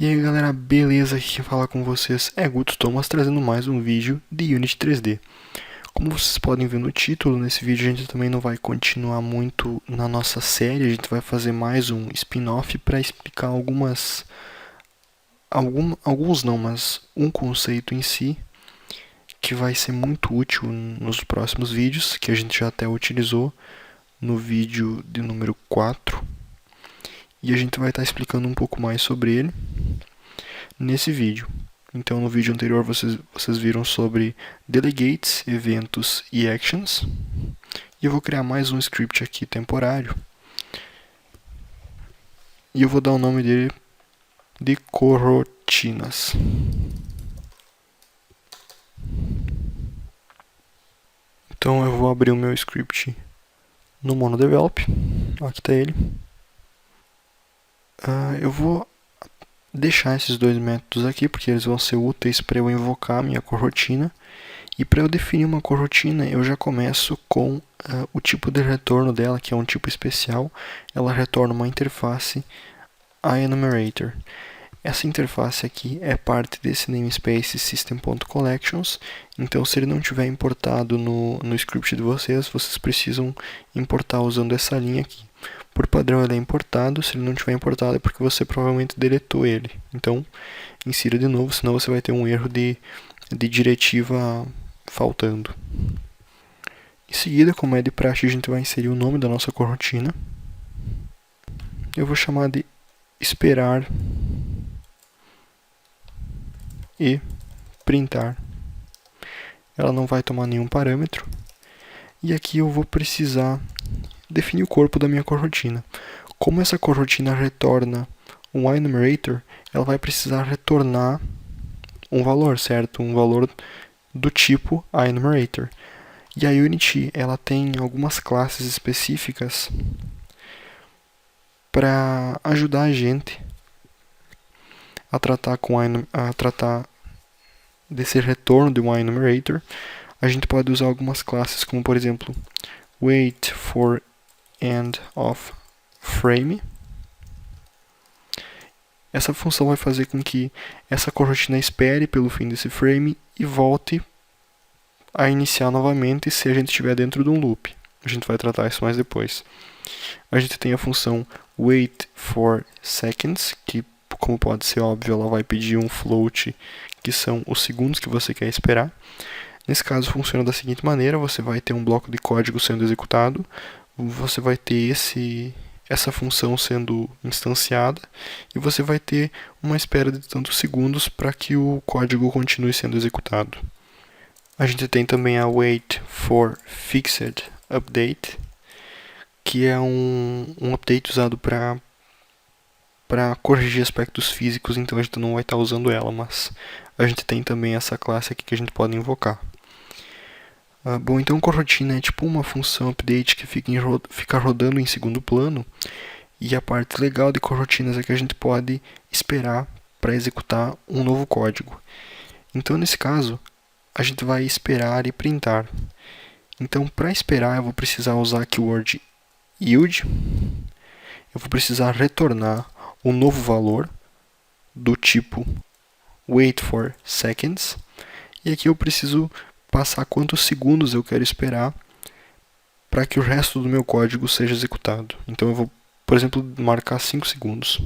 E aí galera, beleza? Aqui quem fala com vocês é Guto Thomas, trazendo mais um vídeo de Unity 3D. Como vocês podem ver no título, nesse vídeo a gente também não vai continuar muito na nossa série, a gente vai fazer mais um spin-off para explicar alguns não, mas um conceito em si, que vai ser muito útil nos próximos vídeos, que a gente já até utilizou no vídeo de número 4. E a gente vai estar explicando um pouco mais sobre ele nesse vídeo. Então, no vídeo anterior vocês viram sobre delegates, eventos e actions. E eu vou criar mais um script aqui temporário. E eu vou dar o nome dele de corotinas. Então eu vou abrir o meu script no MonoDevelop. Aqui está ele. Eu vou deixar esses dois métodos aqui, porque eles vão ser úteis para eu invocar a minha corotina. E para eu definir uma corotina, eu já começo com o tipo de retorno dela, que é um tipo especial. Ela retorna uma interface iEnumerator. Essa interface aqui é parte desse namespace system.collections, então se ele não tiver importado no script de vocês precisam importar usando essa linha aqui. Por padrão ele é importado, se ele não tiver importado é porque você provavelmente deletou ele. Então insira de novo, senão você vai ter um erro de diretiva faltando. Em seguida, como é de praxe, a gente vai inserir o nome da nossa corotina. Eu vou chamar de esperar e printar. Ela não vai tomar nenhum parâmetro. E aqui eu vou precisar definir o corpo da minha corotina. Como essa corotina retorna um iEnumerator, ela vai precisar retornar um valor, certo? Um valor do tipo iEnumerator. E a Unity ela tem algumas classes específicas para ajudar a gente a tratar desse retorno de um iEnumerator. A gente pode usar algumas classes como, por exemplo, wait for end of frame. Essa função vai fazer com que essa corotina espere pelo fim desse frame e volte a iniciar novamente se a gente estiver dentro de um loop. A gente vai tratar isso mais depois. A gente tem a função wait for seconds, que, como pode ser óbvio, ela vai pedir um float, que são os segundos que você quer esperar. Nesse caso funciona da seguinte maneira: você vai ter um bloco de código sendo executado, você vai ter essa função sendo instanciada e você vai ter uma espera de tantos segundos para que o código continue sendo executado. A gente tem também a wait for fixed update, que é um update usado para corrigir aspectos físicos, então a gente não vai estar usando ela, mas a gente tem também essa classe aqui que a gente pode invocar. Bom, então corotina é tipo uma função update que fica rodando em segundo plano, e a parte legal de corotinas é que a gente pode esperar para executar um novo código. Então nesse caso, a gente vai esperar e printar. Então para esperar eu vou precisar usar a keyword yield, eu vou precisar retornar um novo valor do tipo wait for seconds, e aqui eu preciso passar quantos segundos eu quero esperar para que o resto do meu código seja executado. Então eu vou, por exemplo, marcar 5 segundos.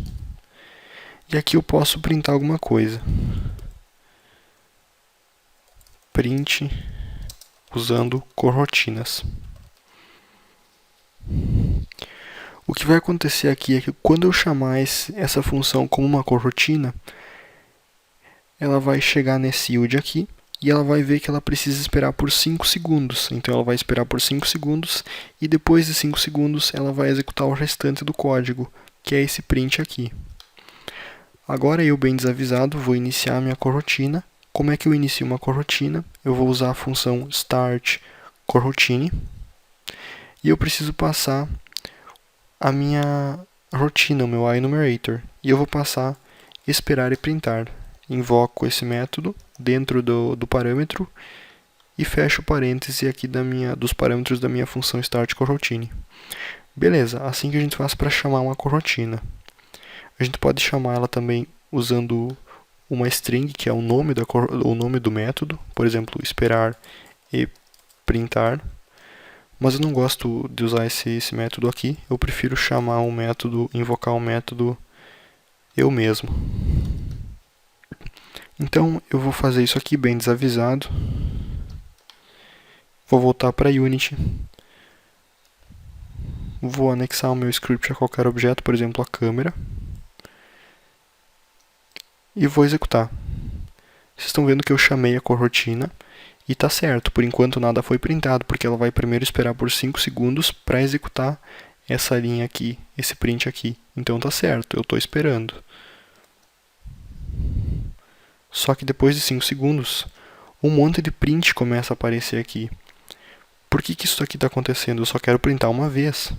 E aqui eu posso printar alguma coisa. Print usando corotinas. O que vai acontecer aqui é que quando eu chamar essa função como uma corotina, ela vai chegar nesse yield aqui e ela vai ver que ela precisa esperar por 5 segundos. Então ela vai esperar por 5 segundos e depois de 5 segundos ela vai executar o restante do código, que é esse print aqui. Agora eu, bem desavisado, vou iniciar a minha corotina. Como é que eu inicio uma corotina? Eu vou usar a função start coroutine e eu preciso passar a minha rotina, o meu iEnumerator, e eu vou passar esperar e printar. Invoco esse método dentro do parâmetro e fecho o parêntese aqui dos parâmetros da minha função start coroutine. Beleza, assim que a gente faz para chamar uma corotina. A gente pode chamar ela também usando uma string, que é o nome do método, por exemplo, esperar e printar, mas eu não gosto de usar esse método aqui, eu prefiro chamar um método, invocar um método eu mesmo. Então eu vou fazer isso aqui bem desavisado, vou voltar para Unity, vou anexar o meu script a qualquer objeto, por exemplo a câmera, e vou executar. Vocês estão vendo que eu chamei a corotina e está certo, por enquanto nada foi printado, porque ela vai primeiro esperar por 5 segundos para executar essa linha aqui, esse print aqui. Então está certo, eu estou esperando. Só que depois de 5 segundos, um monte de print começa a aparecer aqui. Por que isso aqui está acontecendo? Eu só quero printar uma vez.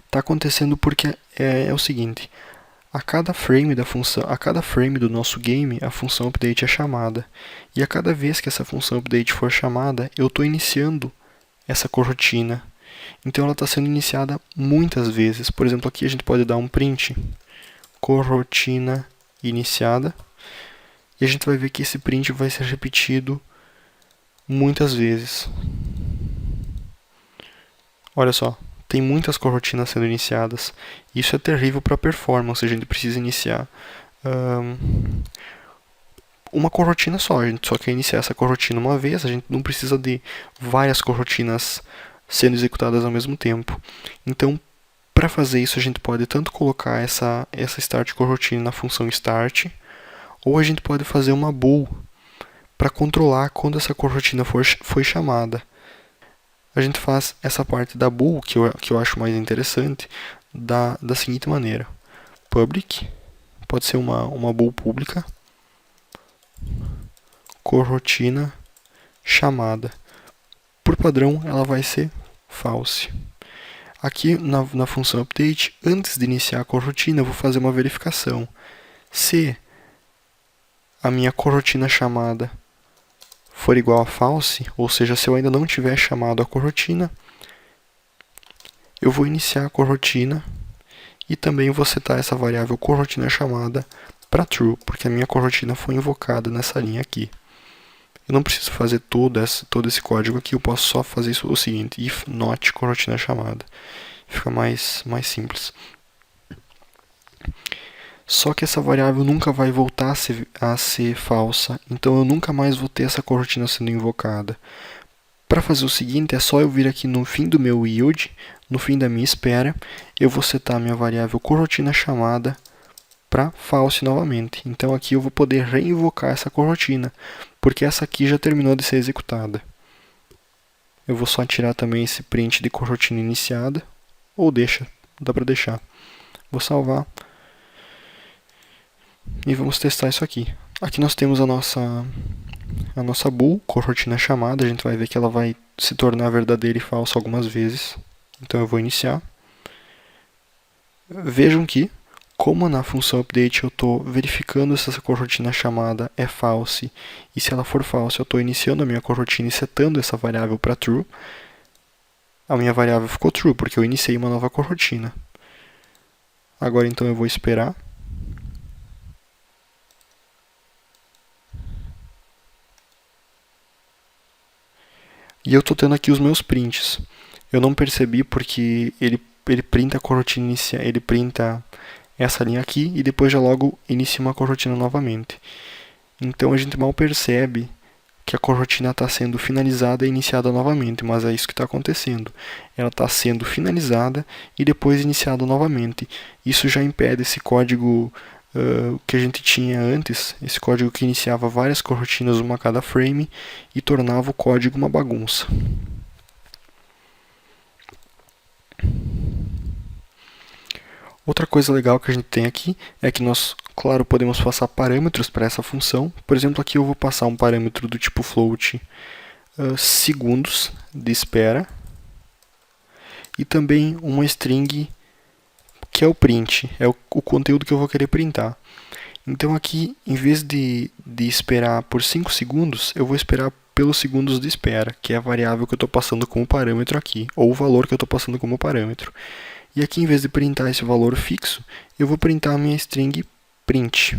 Está acontecendo porque é o seguinte, a cada frame do nosso game, a função update é chamada. E a cada vez que essa função update for chamada, eu estou iniciando essa corotina. Então ela está sendo iniciada muitas vezes. Por exemplo, aqui a gente pode dar um print, corotina iniciada. E a gente vai ver que esse print vai ser repetido muitas vezes. Olha só, tem muitas corotinas sendo iniciadas. Isso é terrível para a performance, a gente precisa iniciar uma corotina só. A gente só quer iniciar essa corotina uma vez, a gente não precisa de várias corotinas sendo executadas ao mesmo tempo. Então, para fazer isso, a gente pode tanto colocar essa start corotina na função start, ou a gente pode fazer uma bool para controlar quando essa corotina foi chamada. A gente faz essa parte da bool, que eu acho mais interessante, da seguinte maneira. Public, pode ser uma bool pública, corotina chamada. Por padrão, ela vai ser false. Aqui na função update, antes de iniciar a corotina, eu vou fazer uma verificação. Se a minha corotina chamada for igual a false, ou seja, se eu ainda não tiver chamado a corotina, eu vou iniciar a corotina e também vou setar essa variável corotina chamada para true, porque a minha corotina foi invocada nessa linha aqui. Eu não preciso fazer todo esse código aqui, eu posso só fazer o seguinte, if not corotina chamada. Fica mais simples. Só que essa variável nunca vai voltar a ser falsa, então eu nunca mais vou ter essa corotina sendo invocada. Para fazer o seguinte, é só eu vir aqui no fim do meu yield, no fim da minha espera, eu vou setar a minha variável corotina chamada para false novamente. Então aqui eu vou poder reinvocar essa corotina, porque essa aqui já terminou de ser executada. Eu vou só tirar também esse print de corotina iniciada, ou dá para deixar. Vou salvar. E vamos testar isso aqui. Aqui nós temos a nossa bool, corotina chamada. A gente vai ver que ela vai se tornar verdadeira e falsa algumas vezes. Então eu vou iniciar. Vejam que, como na função update eu estou verificando se essa corotina chamada é false, e se ela for false eu estou iniciando a minha corotina e setando essa variável para true, a minha variável ficou true, porque eu iniciei uma nova corotina. Agora então eu vou esperar. E eu estou tendo aqui os meus prints. Eu não percebi porque ele printa a corotina inicial, ele printa essa linha aqui e depois já logo inicia uma corotina novamente. Então a gente mal percebe que a corotina está sendo finalizada e iniciada novamente, mas é isso que está acontecendo. Ela está sendo finalizada e depois iniciada novamente. Isso já impede esse código que a gente tinha antes, esse código que iniciava várias corotinas, uma a cada frame, e tornava o código uma bagunça. Outra coisa legal que a gente tem aqui é que nós, claro, podemos passar parâmetros para essa função. Por exemplo, aqui eu vou passar um parâmetro do tipo float segundos de espera e também uma string que é o print, é o conteúdo que eu vou querer printar. Então aqui, em vez de esperar por 5 segundos, eu vou esperar pelos segundos de espera, que é a variável que eu estou passando como parâmetro aqui, ou o valor que eu estou passando como parâmetro. E aqui, em vez de printar esse valor fixo, eu vou printar a minha string print.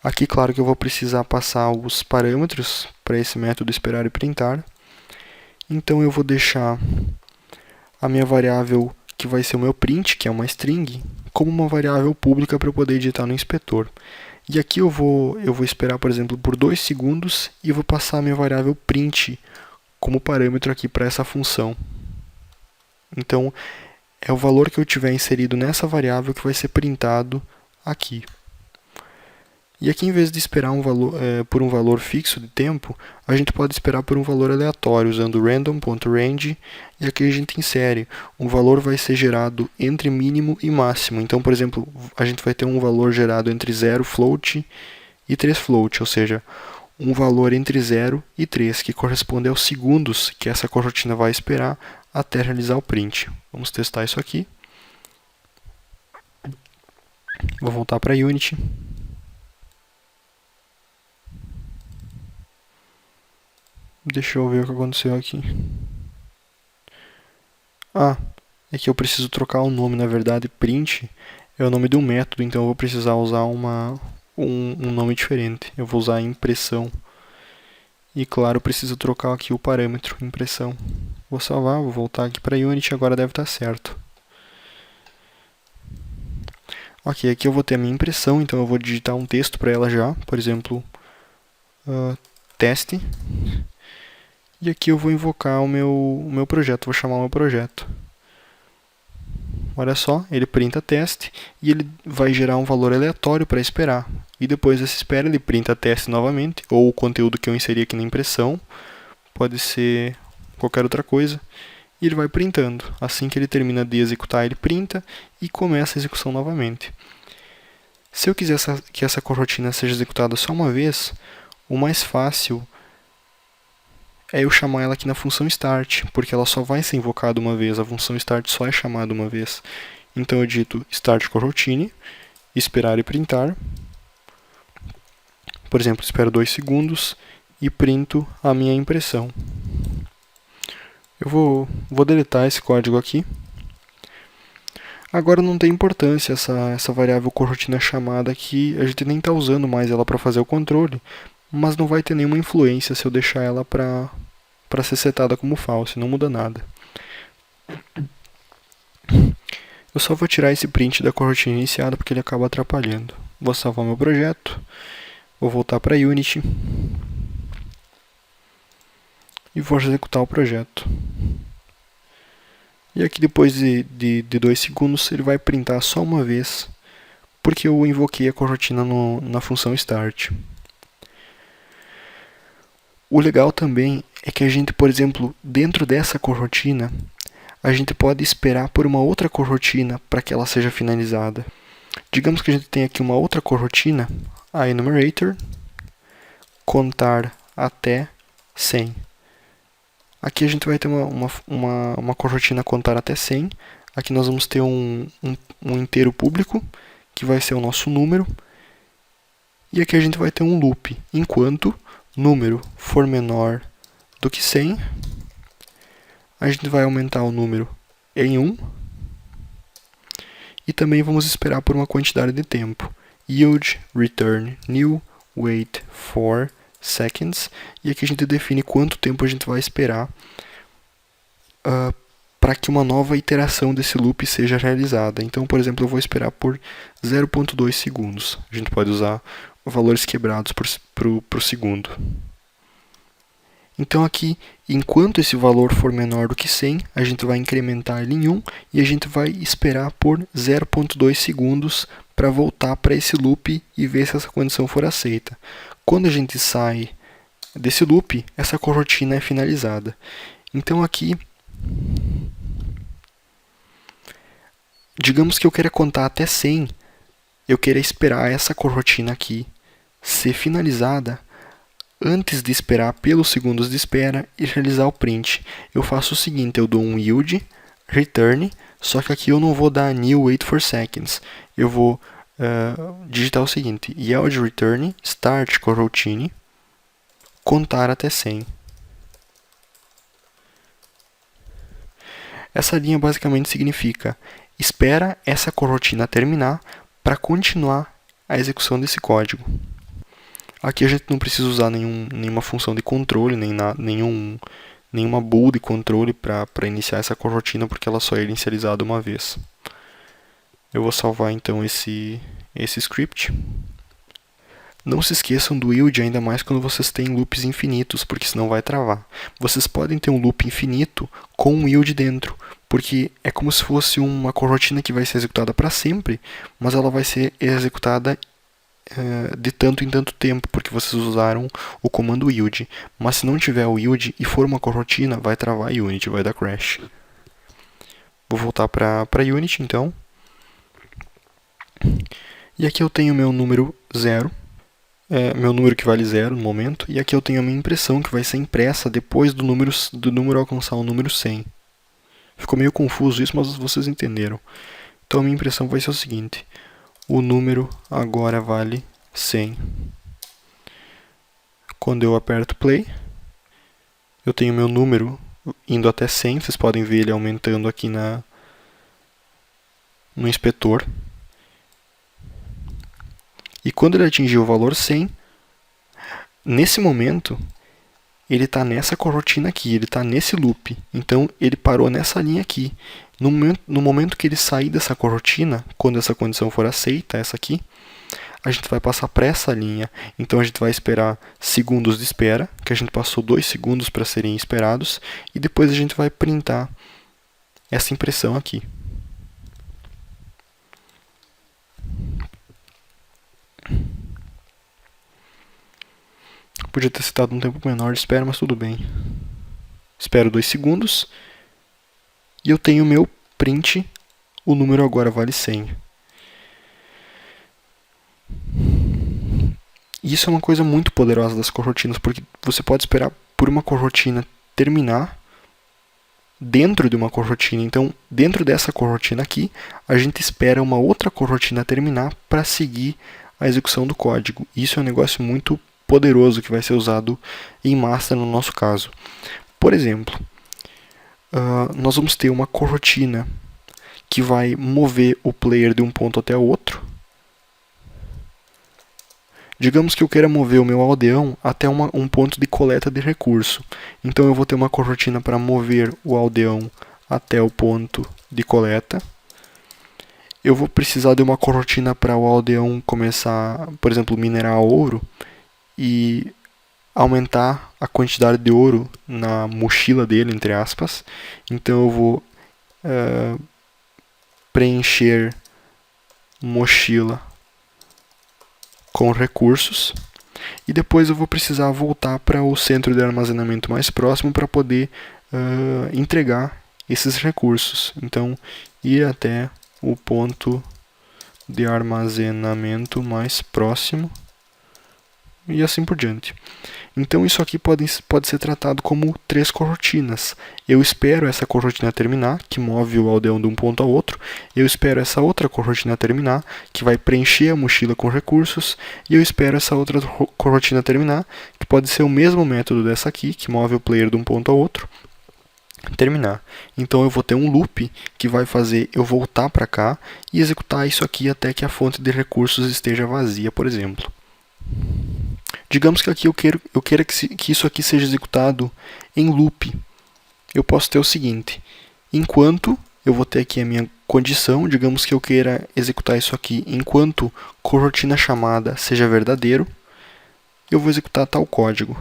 Aqui, claro que eu vou precisar passar os parâmetros para esse método esperar e printar. Então eu vou deixar a minha variável que vai ser o meu print, que é uma string, como uma variável pública para eu poder editar no inspetor. E aqui eu vou esperar, por exemplo, por 2 segundos e vou passar a minha variável print como parâmetro aqui para essa função. Então, é o valor que eu tiver inserido nessa variável que vai ser printado aqui. E aqui, em vez de esperar por um valor fixo de tempo, a gente pode esperar por um valor aleatório, usando random.range, e aqui a gente insere. Um valor vai ser gerado entre mínimo e máximo. Então, por exemplo, a gente vai ter um valor gerado entre 0 float e 3 float, ou seja, um valor entre 0 e 3, que corresponde aos segundos que essa corotina vai esperar até realizar o print. Vamos testar isso aqui. Vou voltar para Unity. Deixa eu ver o que aconteceu aqui. É que eu preciso trocar o nome, na verdade, print é o nome de um método, então eu vou precisar usar um nome diferente. Eu vou usar impressão. E claro, eu preciso trocar aqui o parâmetro, impressão. Vou salvar, vou voltar aqui para Unity, agora deve estar certo. Ok, aqui eu vou ter a minha impressão, então eu vou digitar um texto para ela já, por exemplo, teste. E aqui eu vou invocar o meu projeto, vou chamar o meu projeto. Olha só, ele printa teste e ele vai gerar um valor aleatório para esperar. E depois dessa espera ele printa teste novamente, ou o conteúdo que eu inseri aqui na impressão, pode ser qualquer outra coisa, e ele vai printando. Assim que ele termina de executar, ele printa e começa a execução novamente. Se eu quiser que essa corotina seja executada só uma vez, o mais fácil é eu chamar ela aqui na função start, porque ela só vai ser invocada uma vez, a função start só é chamada uma vez. Então eu digito start coroutine, esperar e printar. Por exemplo, espero 2 segundos e printo a minha impressão. Eu vou deletar esse código aqui. Agora não tem importância essa variável coroutine chamada aqui, a gente nem está usando mais ela para fazer o controle, mas não vai ter nenhuma influência se eu deixar ela para ser setada como false, não muda nada. Eu só vou tirar esse print da coroutine iniciada porque ele acaba atrapalhando. Vou salvar meu projeto, vou voltar para Unity e vou executar o projeto. E aqui depois de 2 segundos ele vai printar só uma vez, porque eu invoquei a corotina na função start. O legal também é que a gente, por exemplo, dentro dessa corotina, a gente pode esperar por uma outra corotina para que ela seja finalizada. Digamos que a gente tem aqui uma outra corotina, a enumerator, contar até 100. Aqui a gente vai ter uma corotina contar até 100. Aqui nós vamos ter um inteiro público, que vai ser o nosso número. E aqui a gente vai ter um loop, enquanto número for menor do que 100, a gente vai aumentar o número em 1. E também vamos esperar por uma quantidade de tempo. Yield, return, new, wait for seconds. E aqui a gente define quanto tempo a gente vai esperar para que uma nova iteração desse loop seja realizada. Então, por exemplo, eu vou esperar por 0.2 segundos. A gente pode usar valores quebrados para o segundo. Então aqui, enquanto esse valor for menor do que 100, a gente vai incrementar ele em 1 e a gente vai esperar por 0.2 segundos para voltar para esse loop e ver se essa condição for aceita. Quando a gente sai desse loop, essa corotina é finalizada. Então aqui, digamos que eu queira contar até 100, eu queira esperar essa corotina aqui ser finalizada antes de esperar pelos segundos de espera e realizar o print. Eu faço o seguinte, eu dou um yield, return, só que aqui eu não vou dar new wait for seconds. Eu vou digitar o seguinte, yield return, start coroutine, contar até 100. Essa linha basicamente significa espera essa corotina terminar para continuar a execução desse código. Aqui a gente não precisa usar nenhuma função de controle, nenhuma bool de controle para iniciar essa corotina, porque ela só é inicializada uma vez. Eu vou salvar então esse script. Não se esqueçam do yield, ainda mais quando vocês têm loops infinitos, porque senão vai travar. Vocês podem ter um loop infinito com um yield dentro, porque é como se fosse uma corotina que vai ser executada para sempre, mas ela vai ser executada de tanto em tanto tempo, porque vocês usaram o comando yield. Mas se não tiver o yield e for uma corotina, vai travar a Unity, vai dar crash. Vou voltar para Unity então. E aqui eu tenho meu número 0, meu número que vale 0 no momento, e aqui eu tenho a minha impressão que vai ser impressa depois do número alcançar o número 100. Ficou meio confuso isso, mas vocês entenderam. Então a minha impressão vai ser o seguinte: o número agora vale 100. Quando eu aperto play, eu tenho meu número indo até 100, vocês podem ver ele aumentando aqui no inspetor. E quando ele atingir o valor 100, nesse momento, ele está nessa corotina aqui, ele está nesse loop. Então, ele parou nessa linha aqui. No momento que ele sair dessa corotina, quando essa condição for aceita, essa aqui, a gente vai passar para essa linha. Então, a gente vai esperar segundos de espera, que a gente passou 2 segundos para serem esperados, e depois a gente vai printar essa impressão aqui. Podia ter citado um tempo menor de espera, mas tudo bem. Espero 2 segundos. E eu tenho meu print. O número agora vale 100. E isso é uma coisa muito poderosa das corotinas, porque você pode esperar por uma corotina terminar dentro de uma corotina. Então, dentro dessa corotina aqui, a gente espera uma outra corotina terminar para seguir a execução do código. Isso é um negócio muito poderoso que vai ser usado em massa no nosso caso. Por exemplo, nós vamos ter uma corotina que vai mover o player de um ponto até o outro. Digamos que eu queira mover o meu aldeão até um ponto de coleta de recurso. Então eu vou ter uma corotina para mover o aldeão até o ponto de coleta. Eu vou precisar de uma corotina para o aldeão começar, por exemplo, minerar ouro e aumentar a quantidade de ouro na mochila dele, entre aspas. Então eu vou preencher mochila com recursos, e depois eu vou precisar voltar para o centro de armazenamento mais próximo para poder entregar esses recursos. Então, ir até o ponto de armazenamento mais próximo e assim por diante. Então isso aqui pode ser tratado como 3 corotinas. Eu espero essa corotina terminar, que move o aldeão de um ponto ao outro. Eu espero essa outra corotina terminar, que vai preencher a mochila com recursos. E eu espero essa outra corotina terminar, que pode ser o mesmo método dessa aqui, que move o player de um ponto ao outro, terminar. Então eu vou ter um loop que vai fazer eu voltar para cá e executar isso aqui até que a fonte de recursos esteja vazia, por exemplo. Digamos que aqui eu queira que isso aqui seja executado em loop. Eu posso ter o seguinte: enquanto eu vou ter aqui a minha condição, digamos que eu queira executar isso aqui enquanto corotina chamada seja verdadeiro, eu vou executar tal código.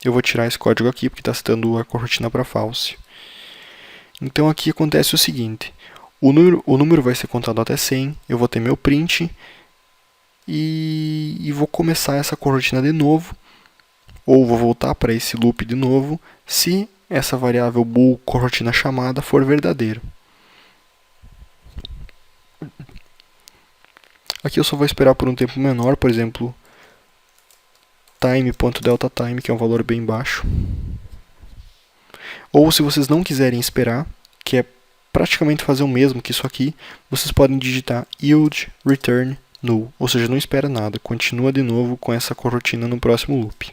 Eu vou tirar esse código aqui porque está citando a corotina para false. Então aqui acontece o seguinte: o número vai ser contado até 100, eu vou ter meu print e vou começar essa corotina de novo, ou vou voltar para esse loop de novo, se essa variável bool corotina chamada for verdadeira. Aqui eu só vou esperar por um tempo menor, por exemplo, time.deltaTime, que é um valor bem baixo. Ou se vocês não quiserem esperar, que é praticamente fazer o mesmo que isso aqui, vocês podem digitar yield return null, ou seja, não espera nada, continua de novo com essa corotina no próximo loop.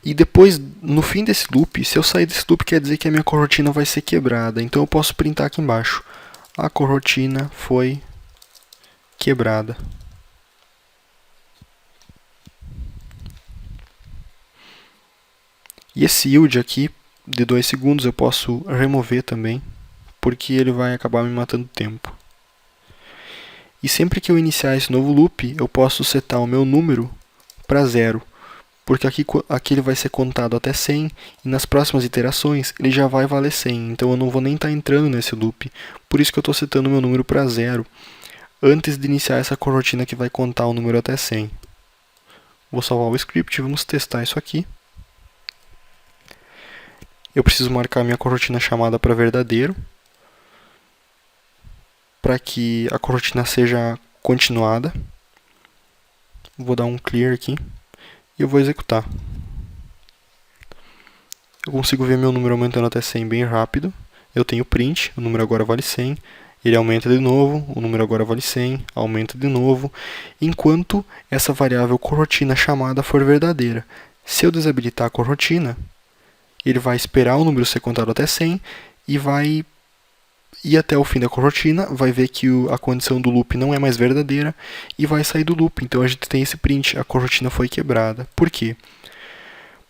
E depois, no fim desse loop, se eu sair desse loop, quer dizer que a minha corotina vai ser quebrada. Então eu posso printar aqui embaixo. A corotina foi quebrada. E esse yield aqui, de 2 segundos, eu posso remover também, porque ele vai acabar me matando tempo. E sempre que eu iniciar esse novo loop, eu posso setar o meu número para 0, porque aqui ele vai ser contado até 100, e nas próximas iterações ele já vai valer 100, então eu não vou nem estar entrando nesse loop. Por isso que eu estou setando o meu número para 0, antes de iniciar essa corotina que vai contar o número até 100. Vou salvar o script e vamos testar isso aqui. Eu preciso marcar minha corotina chamada para verdadeiro, para que a corotina seja continuada. Vou dar um clear aqui e eu vou executar. Eu consigo ver meu número aumentando até 100 bem rápido. Eu tenho print, o número agora vale 100. Ele aumenta de novo, o número agora vale 100, aumenta de novo, enquanto essa variável corotina chamada for verdadeira. Se eu desabilitar a corotina, ele vai esperar o número ser contado até 100 e vai ir até o fim da corotina, vai ver que a condição do loop não é mais verdadeira e vai sair do loop. Então a gente tem esse print, a corotina foi quebrada. Por quê?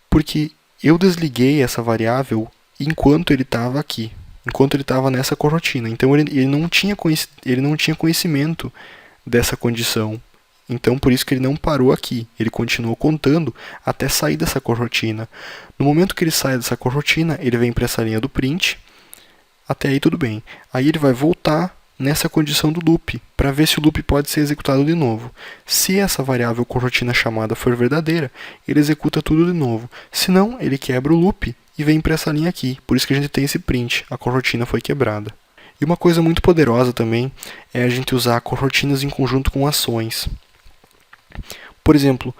Porque eu desliguei essa variável enquanto ele estava aqui, enquanto ele estava nessa corotina. Então ele não tinha conhecimento dessa condição. Então por isso que ele não parou aqui, ele continuou contando até sair dessa corotina. No momento que ele sai dessa corotina, ele vem para essa linha do print. Até aí tudo bem. Aí ele vai voltar nessa condição do loop, para ver se o loop pode ser executado de novo. Se essa variável corotina chamada for verdadeira, ele executa tudo de novo. Se não, ele quebra o loop e vem para essa linha aqui. Por isso que a gente tem esse print, a corotina foi quebrada. E uma coisa muito poderosa também é a gente usar corotinas em conjunto com ações. Por exemplo,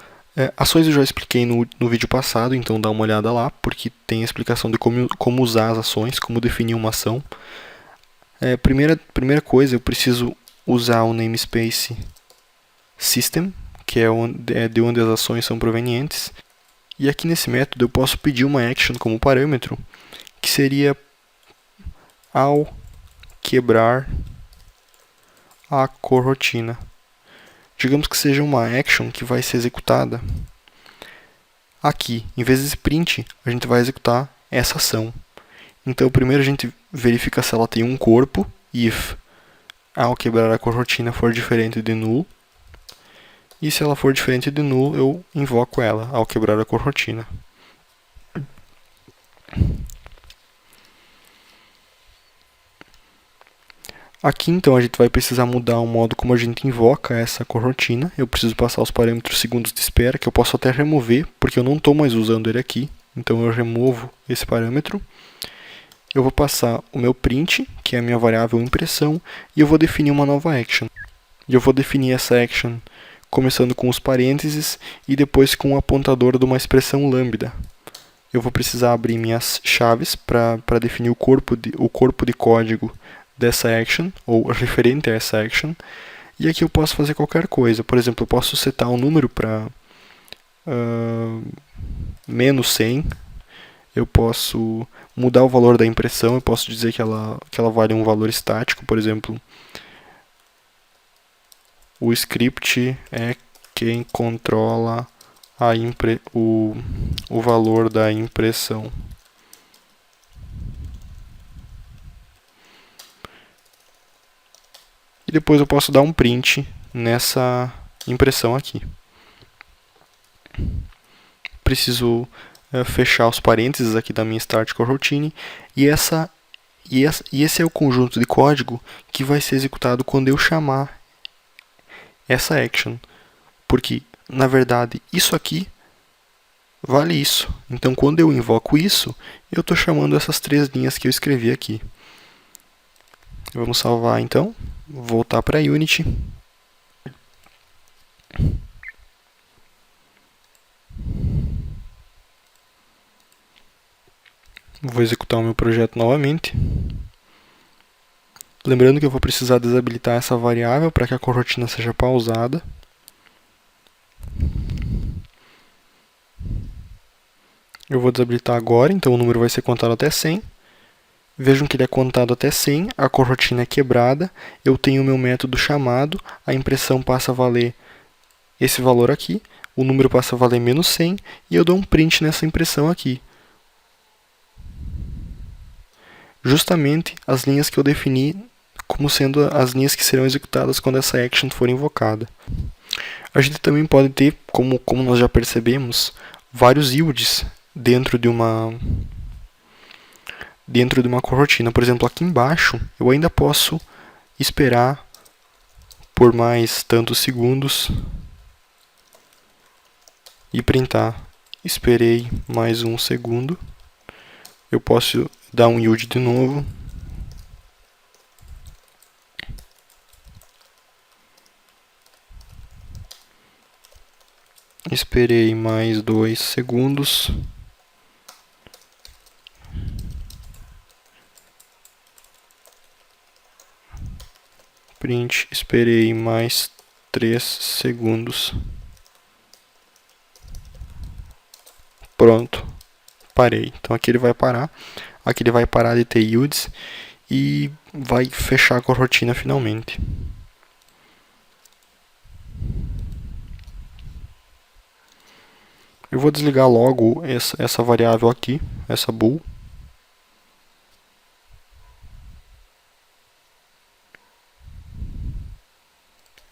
ações eu já expliquei no vídeo passado, então dá uma olhada lá, porque tem a explicação de como usar as ações, como definir uma ação. Primeira coisa, eu preciso usar o namespace system, que é de onde as ações são provenientes. E aqui nesse método eu posso pedir uma action como parâmetro, que seria ao quebrar a corotina. Digamos que seja uma action que vai ser executada aqui. Em vez desse print, a gente vai executar essa ação. Então, primeiro a gente verifica se ela tem um corpo, if ao quebrar a corotina for diferente de null. E se ela for diferente de null, eu invoco ela ao quebrar a corotina. Aqui então a gente vai precisar mudar o modo como a gente invoca essa corotina. Eu preciso passar os parâmetros segundos de espera, que eu posso até remover, porque eu não estou mais usando ele aqui. Então eu removo esse parâmetro. Eu vou passar o meu print, que é a minha variável impressão, e eu vou definir uma nova action. E eu vou definir essa action começando com os parênteses e depois com o apontador de uma expressão lambda. Eu vou precisar abrir minhas chaves para definir o corpo de código dessa action, ou referente a essa action. E aqui eu posso fazer qualquer coisa. Por exemplo, eu posso setar um número para menos 100. Eu posso mudar o valor da impressão, eu posso dizer que ela vale um valor estático, por exemplo. O script é quem controla o valor da impressão. E depois eu posso dar um print nessa impressão aqui. Preciso fechar os parênteses aqui da minha start coroutine e esse é o conjunto de código que vai ser executado quando eu chamar essa action, porque na verdade isso aqui vale isso. Então quando eu invoco isso, eu estou chamando essas 3 linhas que eu escrevi aqui. Vamos salvar então, voltar para Unity. Vou executar o meu projeto novamente. Lembrando que eu vou precisar desabilitar essa variável para que a corotina seja pausada. Eu vou desabilitar agora, então o número vai ser contado até 100. Vejam que ele é contado até 100, a corotina é quebrada, eu tenho o meu método chamado, a impressão passa a valer esse valor aqui, o número passa a valer menos 100 e eu dou um print nessa impressão aqui. Justamente as linhas que eu defini como sendo as linhas que serão executadas quando essa action for invocada. A gente também pode ter, como nós já percebemos, vários yields dentro de uma corotina. Por exemplo, aqui embaixo eu ainda posso esperar por mais tantos segundos e printar. Esperei mais um segundo. Eu posso dar um yield de novo. Esperei mais 2 segundos. Print, esperei mais 3 segundos. Pronto, parei. Então aqui ele vai parar. Aqui ele vai parar de ter yields e vai fechar a corotina finalmente. Eu vou desligar logo essa variável aqui, essa bool.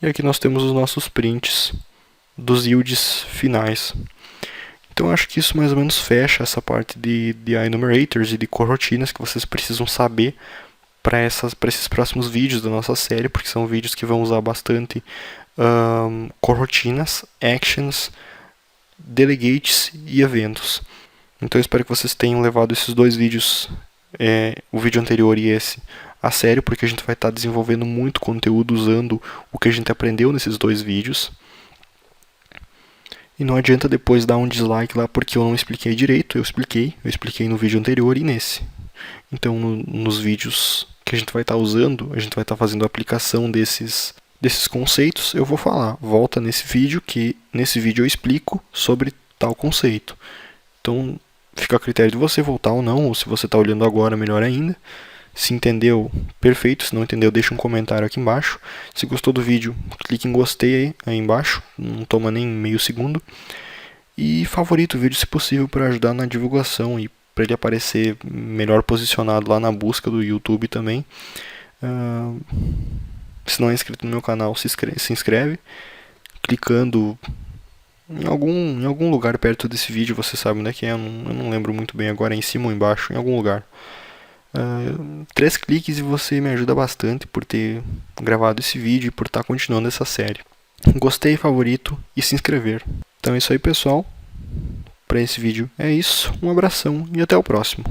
E aqui nós temos os nossos prints dos yields finais. Então acho que isso mais ou menos fecha essa parte de enumerators e de corotinas que vocês precisam saber para esses próximos vídeos da nossa série, porque são vídeos que vão usar bastante corotinas, actions, delegates e eventos. Então eu espero que vocês tenham levado esses dois vídeos, o vídeo anterior e esse, a sério, porque a gente vai estar desenvolvendo muito conteúdo usando o que a gente aprendeu nesses dois vídeos. E não adianta depois dar um dislike lá porque eu não expliquei direito, eu expliquei no vídeo anterior e nesse. Então nos vídeos que a gente vai estar usando, a gente vai estar fazendo a aplicação desses conceitos, eu vou falar, volta nesse vídeo, que nesse vídeo eu explico sobre tal conceito. Então fica a critério de você voltar ou não, ou se você está olhando agora, melhor ainda. Se entendeu, perfeito. Se não entendeu, deixa um comentário aqui embaixo. Se gostou do vídeo, clique em gostei aí embaixo. Não toma nem meio segundo. E favorita o vídeo se possível para ajudar na divulgação e para ele aparecer melhor posicionado lá na busca do YouTube também. Se não é inscrito no meu canal, se inscreve. Clicando em algum lugar perto desse vídeo, você sabe onde é que é. Eu não lembro muito bem agora, é em cima ou embaixo, em algum lugar. 3 cliques e você me ajuda bastante por ter gravado esse vídeo e por estar continuando essa série. Gostei, favorito e se inscrever. Então é isso aí, pessoal. Para esse vídeo é isso. Um abração e até o próximo.